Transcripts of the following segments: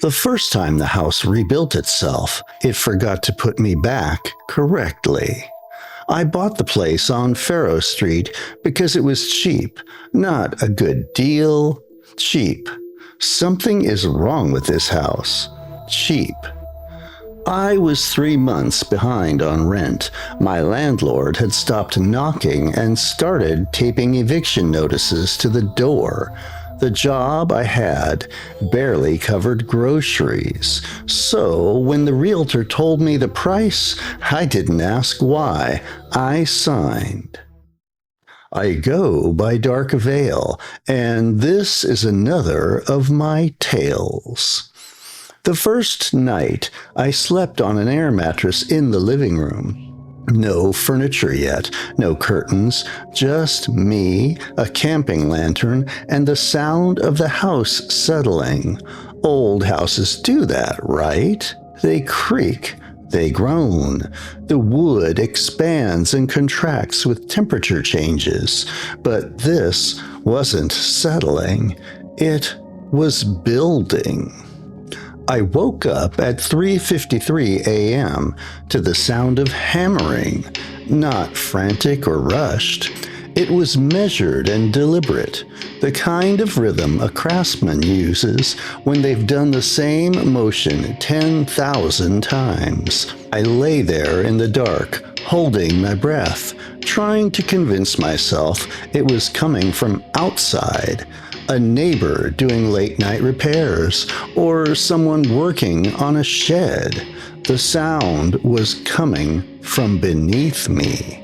The first time the house rebuilt itself, it forgot to put me back correctly. I bought the place on Ferro Street because it was cheap. Not a good deal. Cheap. Something is wrong with this house. Cheap. I was 3 months behind on rent. My landlord had stopped knocking and started taping eviction notices to the door. The job I had barely covered groceries. So when the realtor told me the price, I didn't ask why. I signed. I go by Dark Veil, and this is another of my tales. The first night, I slept on an air mattress in the living room. No furniture yet, no curtains, just me, a camping lantern, and the sound of the house settling. Old houses do that, right? They creak, they groan. The wood expands and contracts with temperature changes. But this wasn't settling, it was building. I woke up at 3:53 a.m. to the sound of hammering, not frantic or rushed. It was measured and deliberate, the kind of rhythm a craftsman uses when they've done the same motion 10,000 times. I lay there in the dark, holding my breath, trying to convince myself it was coming from outside. A neighbor doing late-night repairs, or someone working on a shed. The sound was coming from beneath me.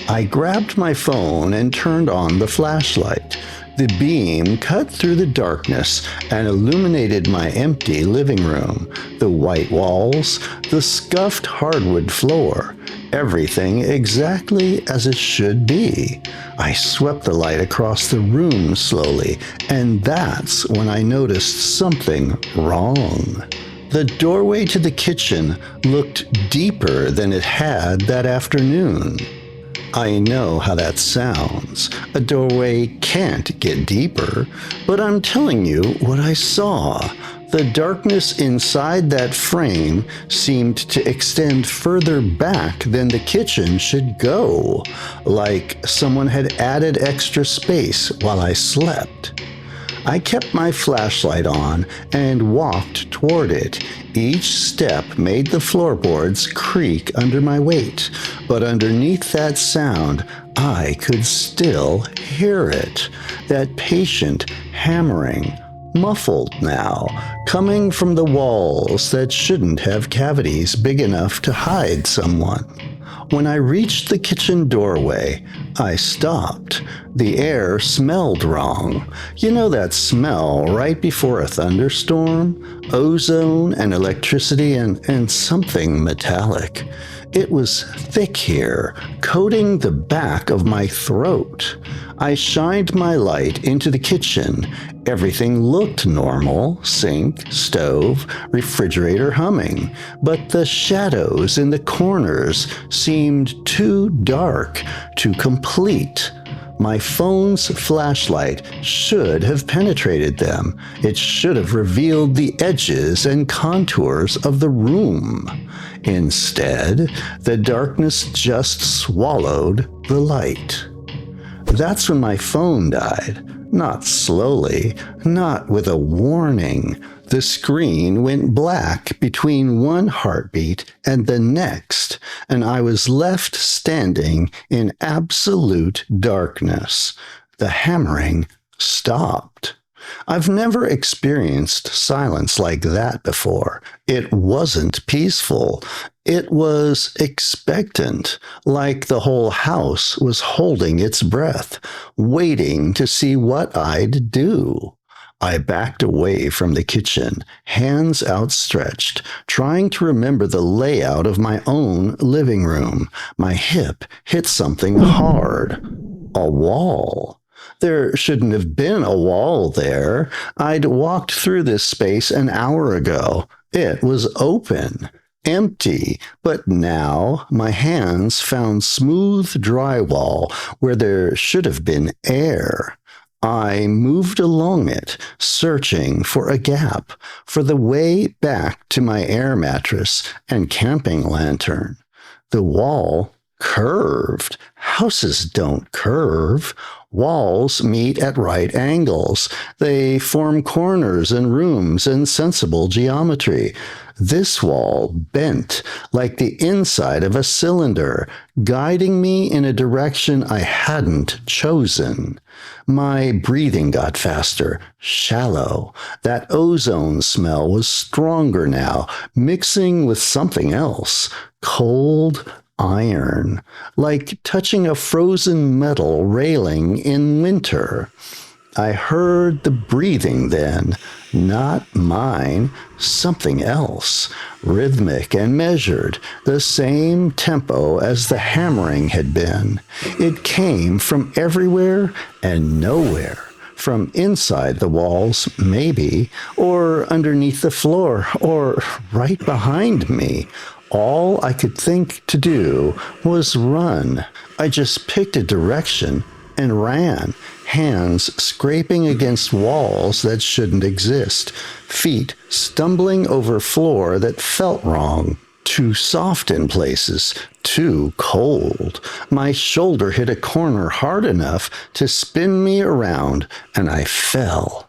I grabbed my phone and turned on the flashlight. The beam cut through the darkness and illuminated my empty living room, the white walls, the scuffed hardwood floor, everything exactly as it should be. I swept the light across the room slowly, and that's when I noticed something wrong. The doorway to the kitchen looked deeper than it had that afternoon. I know how that sounds. A doorway can't get deeper, but I'm telling you what I saw. The darkness inside that frame seemed to extend further back than the kitchen should go, like someone had added extra space while I slept. I kept my flashlight on and walked toward it. Each step made the floorboards creak under my weight, but underneath that sound, I could still hear it. That patient hammering, muffled now, coming from the walls that shouldn't have cavities big enough to hide someone. When I reached the kitchen doorway, I stopped. The air smelled wrong. You know that smell right before a thunderstorm? Ozone and electricity and something metallic. It was thick here, coating the back of my throat. I shined my light into the kitchen. Everything looked normal, sink, stove, refrigerator humming, but the shadows in the corners seemed too dark, too complete. My phone's flashlight should have penetrated them. It should have revealed the edges and contours of the room. Instead, the darkness just swallowed the light. That's when my phone died. Not slowly, not with a warning. The screen went black between one heartbeat and the next, and I was left standing in absolute darkness. The hammering stopped. I've never experienced silence like that before. It wasn't peaceful. It was expectant, like the whole house was holding its breath, waiting to see what I'd do. I backed away from the kitchen, hands outstretched, trying to remember the layout of my own living room. My hip hit something hard. A wall. There shouldn't have been a wall there. I'd walked through this space an hour ago. It was open, empty, but now my hands found smooth drywall where there should have been air. I moved along it, searching for a gap, for the way back to my air mattress and camping lantern. The wall curved. Houses don't curve. Walls meet at right angles. They form corners and rooms in sensible geometry. This wall bent like the inside of a cylinder, guiding me in a direction I hadn't chosen. My breathing got faster, shallow. That ozone smell was stronger now, mixing with something else, cold iron, like touching a frozen metal railing in winter. I heard the breathing then, not mine, something else, rhythmic and measured, the same tempo as the hammering had been. It came from everywhere and nowhere, from inside the walls, maybe, or underneath the floor, or right behind me. All I could think to do was run. I just picked a direction and ran, hands scraping against walls that shouldn't exist, feet stumbling over floor that felt wrong, too soft in places, too cold. My shoulder hit a corner hard enough to spin me around, and I fell.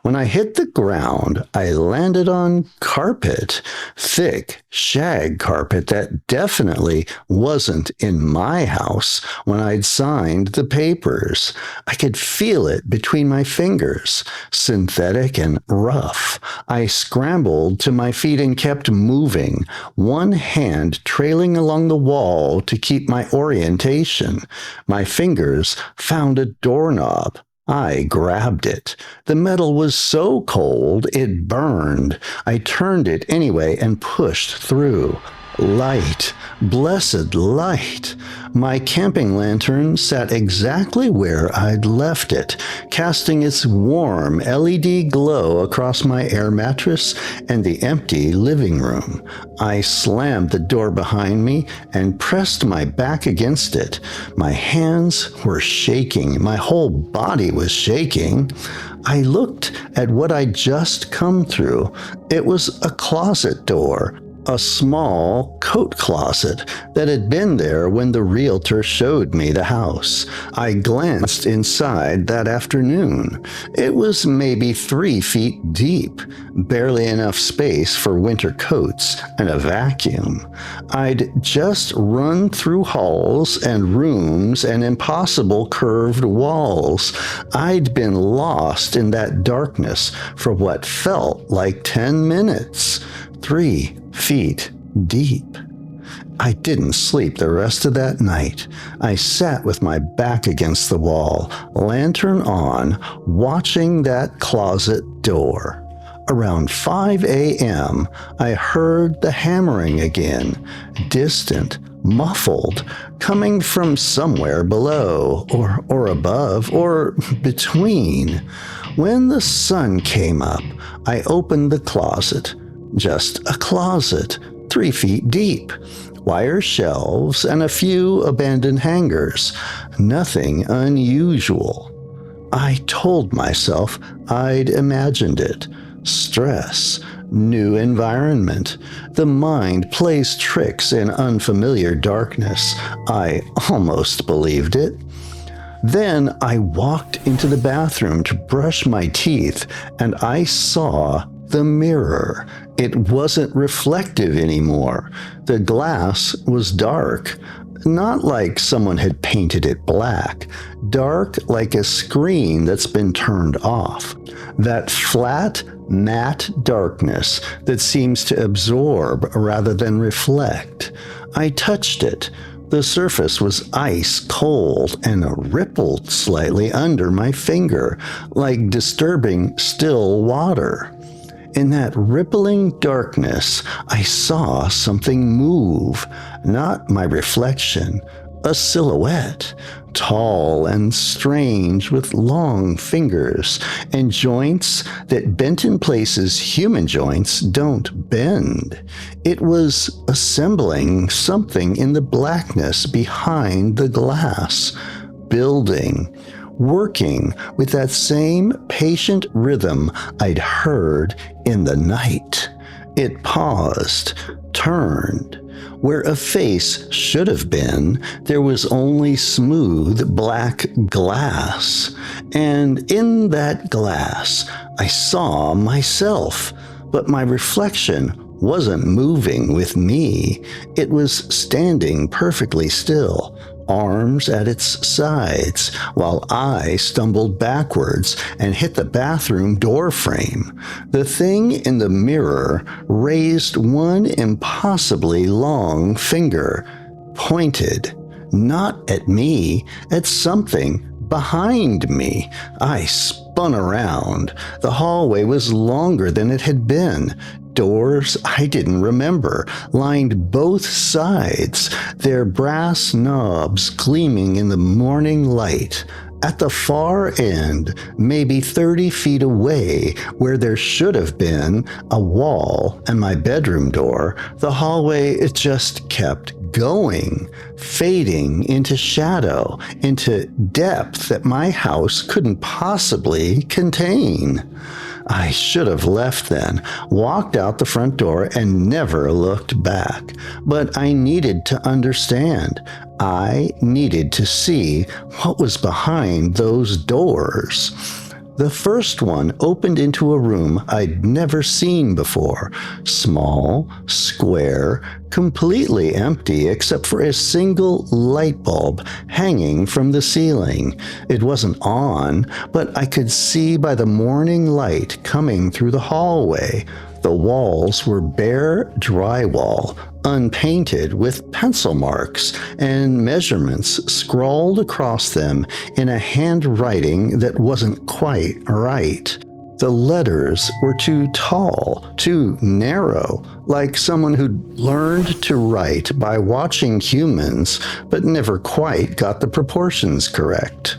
When I hit the ground, I landed on carpet, thick shag carpet that definitely wasn't in my house when I'd signed the papers. I could feel it between my fingers, synthetic and rough. I scrambled to my feet and kept moving, one hand trailing along the wall to keep my orientation. My fingers found a doorknob. I grabbed it. The metal was so cold it burned. I turned it anyway and pushed through. Light, blessed light. My camping lantern sat exactly where I'd left it, casting its warm LED glow across my air mattress and the empty living room. I slammed the door behind me and pressed my back against it. My hands were shaking. My whole body was shaking. I looked at what I'd just come through. It was a closet door. A small coat closet that had been there when the realtor showed me the house. I glanced inside that afternoon. It was maybe 3 feet deep, barely enough space for winter coats and a vacuum. I'd just run through halls and rooms and impossible curved walls. I'd been lost in that darkness for what felt like 10 minutes. 3 feet deep. I didn't sleep the rest of that night. I sat with my back against the wall, lantern on, watching that closet door. Around 5 a.m., I heard the hammering again, distant, muffled, coming from somewhere below, or above, or between. When the sun came up, I opened the closet. Just a closet, 3 feet deep, wire shelves, and a few abandoned hangers. Nothing unusual. I told myself I'd imagined it. Stress, new environment. The mind plays tricks in unfamiliar darkness. I almost believed it. Then I walked into the bathroom to brush my teeth, and I saw the mirror. It wasn't reflective anymore. The glass was dark, not like someone had painted it black, dark like a screen that's been turned off. That flat, matte darkness that seems to absorb rather than reflect. I touched it. The surface was ice cold and rippled slightly under my finger, like disturbing still water. In that rippling darkness, I saw something move, not my reflection, a silhouette, tall and strange with long fingers and joints that bent in places human joints don't bend. It was assembling something in the blackness behind the glass, building. working with that same patient rhythm I'd heard in the night. It paused, turned. Where a face should have been, there was only smooth black glass. And in that glass, I saw myself, but my reflection wasn't moving with me. It was standing perfectly still, arms at its sides, while I stumbled backwards and hit the bathroom door frame. The thing in the mirror raised one impossibly long finger, pointed, not at me, at something behind me. I spun around. The hallway was longer than it had been. Doors I didn't remember lined both sides, their brass knobs gleaming in the morning light. At the far end, maybe 30 feet away, where there should have been a wall and my bedroom door, the hallway it just kept going, fading into shadow, into depth that my house couldn't possibly contain. I should have left then, walked out the front door and never looked back. But I needed to understand. I needed to see what was behind those doors. The first one opened into a room I'd never seen before. Small, square, completely empty except for a single light bulb hanging from the ceiling. It wasn't on, but I could see by the morning light coming through the hallway. The walls were bare drywall, unpainted with pencil marks and measurements scrawled across them in a handwriting that wasn't quite right. The letters were too tall, too narrow, like someone who'd learned to write by watching humans but never quite got the proportions correct.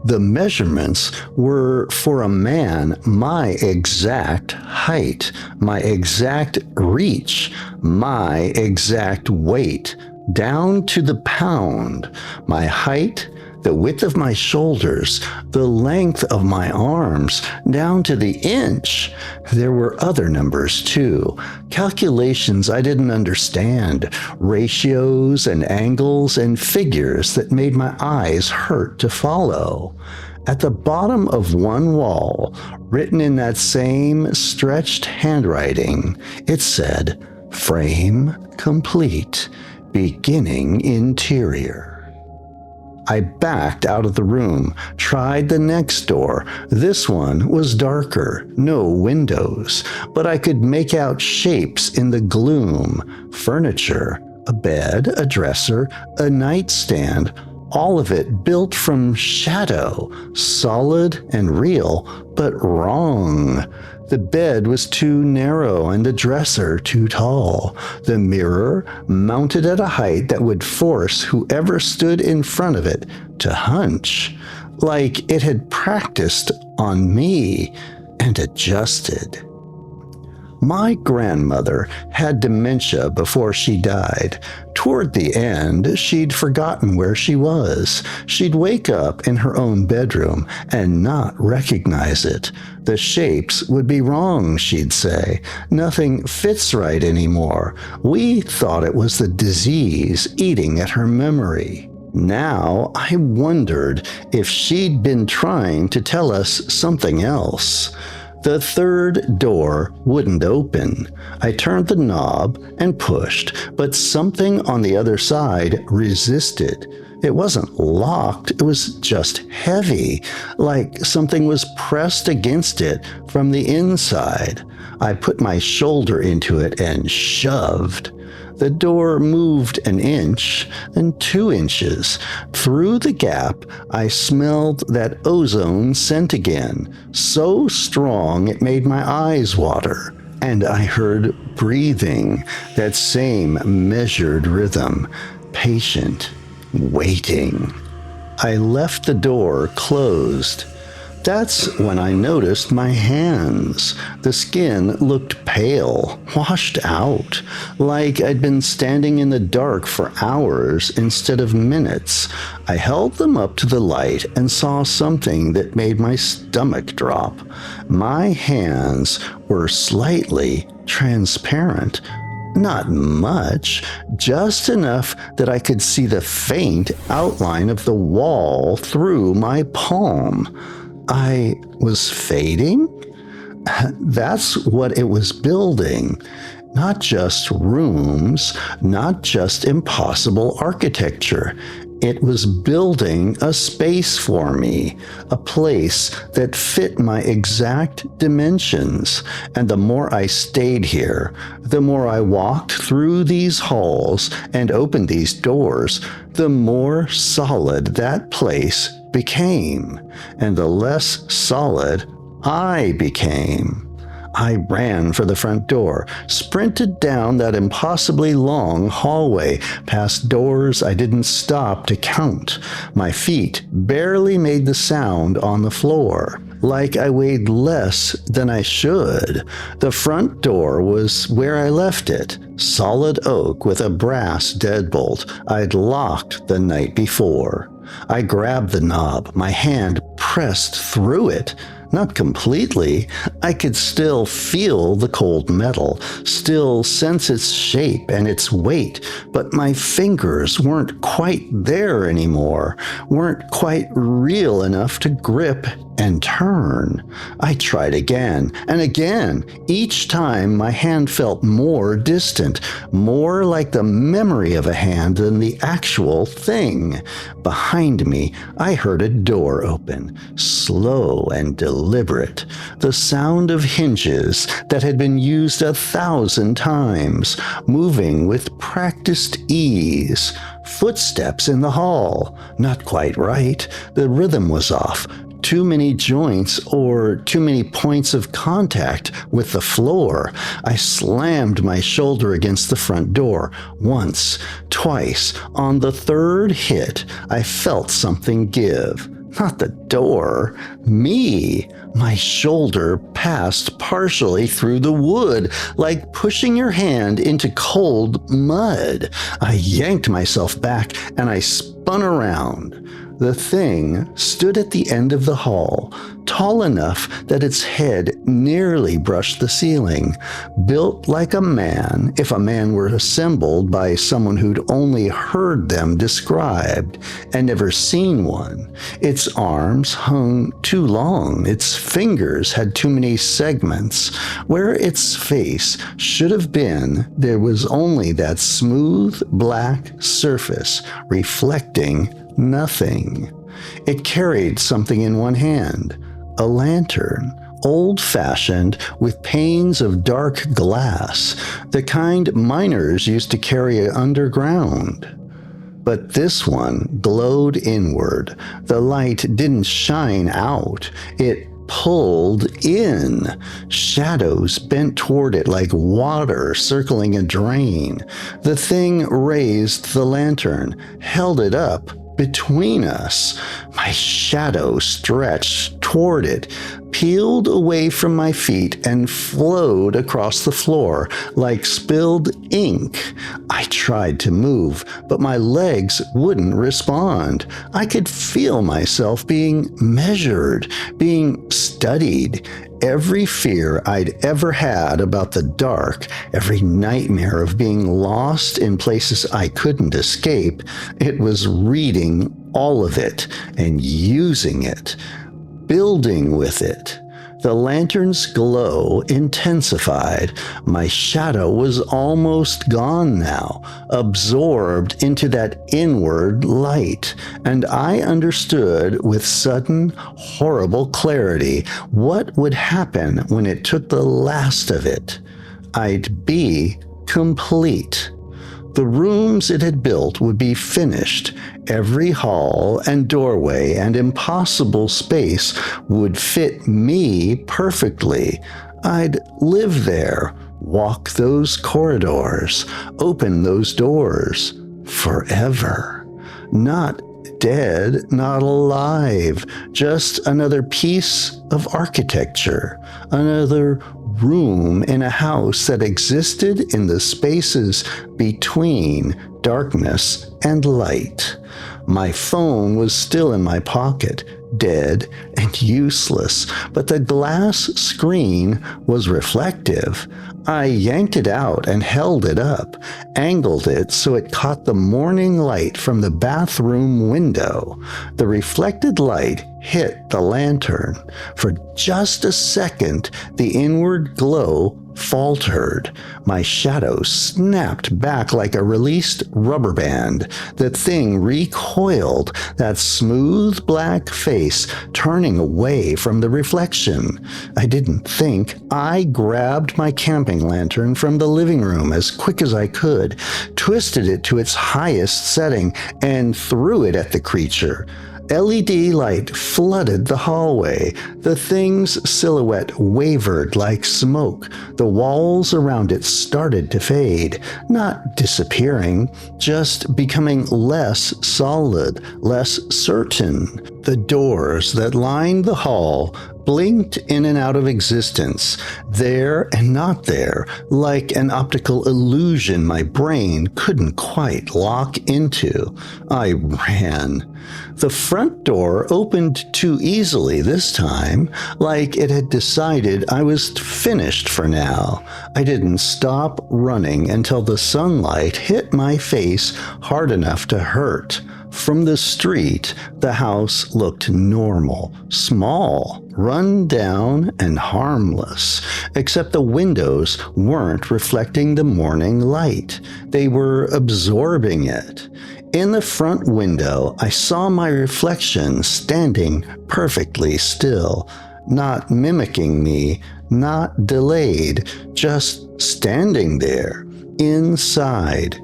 The measurements were for a man my exact height, my exact reach, my exact weight, down to the pound. My height, the width of my shoulders, the length of my arms, down to the inch. There were other numbers too, calculations I didn't understand, ratios and angles and figures that made my eyes hurt to follow. At the bottom of one wall, written in that same stretched handwriting, it said, "Frame complete, beginning interior." I backed out of the room, tried the next door. This one was darker, no windows, but I could make out shapes in the gloom. Furniture, a bed, a dresser, a nightstand, all of it built from shadow, solid and real, but wrong. The bed was too narrow and the dresser too tall. The mirror mounted at a height that would force whoever stood in front of it to hunch, like it had practiced on me and adjusted. My grandmother had dementia before she died. Toward the end, she'd forgotten where she was. She'd wake up in her own bedroom and not recognize it. The shapes would be wrong, she'd say. Nothing fits right anymore. We thought it was the disease eating at her memory. Now I wondered if she'd been trying to tell us something else. The third door wouldn't open. I turned the knob and pushed, but something on the other side resisted. It wasn't locked, it was just heavy, like something was pressed against it from the inside. I put my shoulder into it and shoved. The door moved an inch, then 2 inches. Through the gap, I smelled that ozone scent again, so strong it made my eyes water. And I heard breathing, that same measured rhythm, patient, waiting. I left the door closed. That's when I noticed my hands. The skin looked pale, washed out, like I'd been standing in the dark for hours instead of minutes. I held them up to the light and saw something that made my stomach drop. My hands were slightly transparent. Not much, just enough that I could see the faint outline of the wall through my palm. I was fading? That's what it was building. Not just rooms, not just impossible architecture. It was building a space for me, a place that fit my exact dimensions. And the more I stayed here, the more I walked through these halls and opened these doors, the more solid that place became, and the less solid I became. I ran for the front door, sprinted down that impossibly long hallway, past doors I didn't stop to count. My feet barely made the sound on the floor, like I weighed less than I should. The front door was where I left it, solid oak with a brass deadbolt I'd locked the night before. I grabbed the knob, my hand pressed through it. Not completely. I could still feel the cold metal, still sense its shape and its weight, but my fingers weren't quite there anymore, weren't quite real enough to grip and turn. I tried again and again. Each time my hand felt more distant, more like the memory of a hand than the actual thing. Behind me, I heard a door open, slow and deliberate, the sound of hinges that had been used 1,000 times, moving with practiced ease. Footsteps in the hall. Not quite right. The rhythm was off. Too many joints or too many points of contact with the floor. I slammed my shoulder against the front door once, twice. On the third hit, I felt something give. Not the door, me. My shoulder passed partially through the wood, like pushing your hand into cold mud. I yanked myself back and I spun around. The thing stood at the end of the hall, tall enough that its head nearly brushed the ceiling, built like a man if a man were assembled by someone who'd only heard them described and never seen one. Its arms hung too long, its fingers had too many segments. Where its face should have been, there was only that smooth black surface reflecting nothing. It carried something in one hand, a lantern, old-fashioned with panes of dark glass, the kind miners used to carry underground. But this one glowed inward. The light didn't shine out. It pulled in. Shadows bent toward it like water circling a drain. The thing raised the lantern, held it up between us. My shadow stretched toward it, peeled away from my feet, and flowed across the floor like spilled ink. I tried to move, but my legs wouldn't respond. I could feel myself being measured, being studied. Every fear I'd ever had about the dark, every nightmare of being lost in places I couldn't escape, it was reading all of it and using it, building with it. The lantern's glow intensified. My shadow was almost gone now, absorbed into that inward light, and I understood with sudden, horrible clarity what would happen when it took the last of it. I'd be complete. The rooms it had built would be finished. Every hall and doorway and impossible space would fit me perfectly. I'd live there, walk those corridors, open those doors forever. Not dead, not alive, just another piece of architecture, another room in a house that existed in the spaces between darkness and light. My phone was still in my pocket, dead and useless, but the glass screen was reflective. I yanked it out and held it up, angled it so it caught the morning light from the bathroom window. The reflected light hit the lantern. For just a second, the inward glow faltered. My shadow snapped back like a released rubber band. The thing recoiled, that smooth black face turning away from the reflection. I didn't think. I grabbed my camping lantern from the living room as quick as I could, twisted it to its highest setting, and threw it at the creature. LED light flooded the hallway. The thing's silhouette wavered like smoke. The walls around it started to fade, not disappearing, just becoming less solid, less certain. The doors that lined the hall blinked in and out of existence, there and not there, like an optical illusion my brain couldn't quite lock into. I ran. The front door opened too easily this time, like it had decided I was finished for now. I didn't stop running until the sunlight hit my face hard enough to hurt. From the street, the house looked normal, small, run down, and harmless, except the windows weren't reflecting the morning light. They were absorbing it. In the front window, I saw my reflection standing perfectly still, not mimicking me, not delayed, just standing there, inside.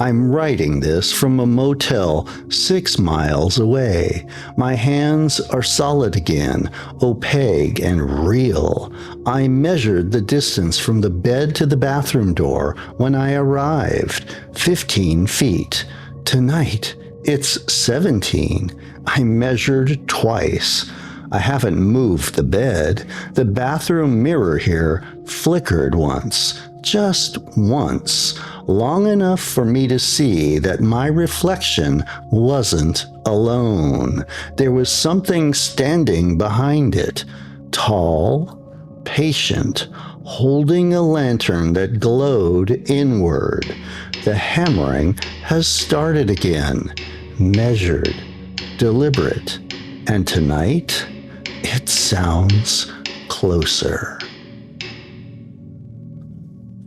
I'm writing this from a motel 6 miles away. My hands are solid again, opaque and real. I measured the distance from the bed to the bathroom door when I arrived, 15 feet. Tonight, it's 17. I measured twice. I haven't moved the bed. The bathroom mirror here flickered once, just once, long enough for me to see that my reflection wasn't alone. There was something standing behind it, tall, patient, holding a lantern that glowed inward. The hammering has started again, measured, deliberate, and tonight it sounds closer.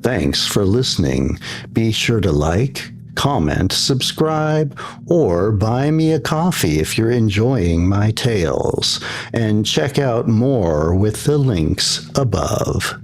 Thanks for listening. Be sure to like, comment, subscribe, or buy me a coffee if you're enjoying my tales. And check out more with the links above.